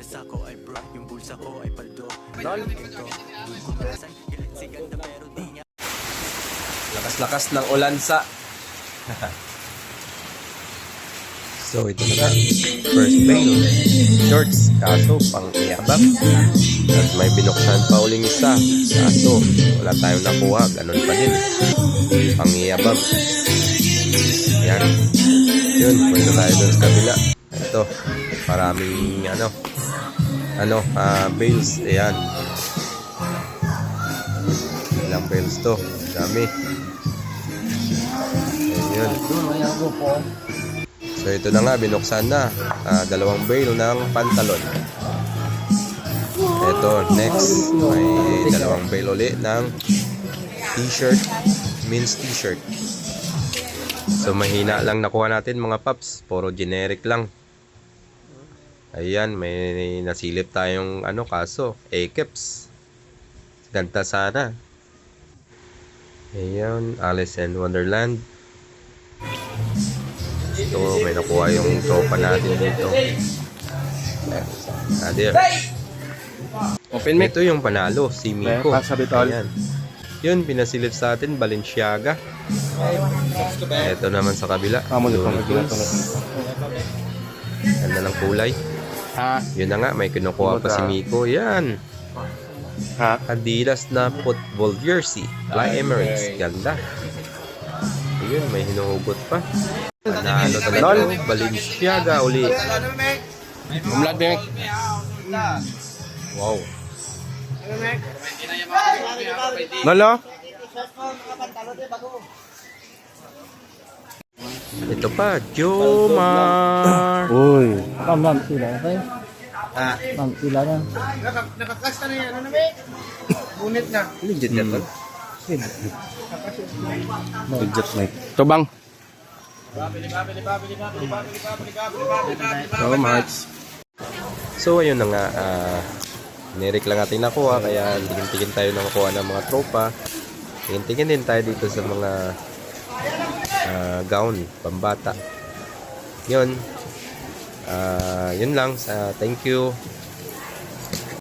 stress ako ay bro, yung bulsa ko ay paldo. Lol, ito, di ko nasan, gilit si ganda pero di niya. Lakas-lakas ng ulansa. So ito na nga, first bail, shorts, kaso pang iyabang. At may binuksan pa uling isa, kaso wala tayong nakuha, ganun pa din. Pang iyabang. Yan. Yun, punta tayo dun sa kabila. Ito, maraming bails. Ayan. Ilang bails to? Dami. Ayan. So ito na nga, binuksan na. 2 bail ng pantalon. Ito, next. May 2 bail ulit ng t-shirt. Men's t-shirt. So mahina lang nakuha natin mga paps. Puro generic lang. Ayan, may nasilip tayong kaso. A-caps. Ganda sana. Ayan, Alice in Wonderland. Ito, may nakuha yung tropa natin dito. There. Open mic. Ito yung panalo, si Miko. Ayan. Yun, pinasilip sa atin, Balenciaga. Ito naman sa kabila. Ganda ng kulay. Yun na nga, may kinukuha pa si Miko. Yan. Adidas na football jersey. Fly Emirates. Ganda. Ayun, may hinuhugot pa. Panalo talaga. Balenciaga uli. Wow. Lolo? Ito pa, Jomar. Uy. Ma'am, sila okay? Ma'am, sila na. Nakakasta na yan, ano na Bunit na. Legit yan, tol. Legit, Mike. Ito bang? So much. So ayun na nga, nirik lang natin nakuha, kaya tingin-tingin tayo na makuha ng mga tropa. Tingin-tingin din tayo dito sa mga gown, pambata. Yun. Yun lang. Thank you.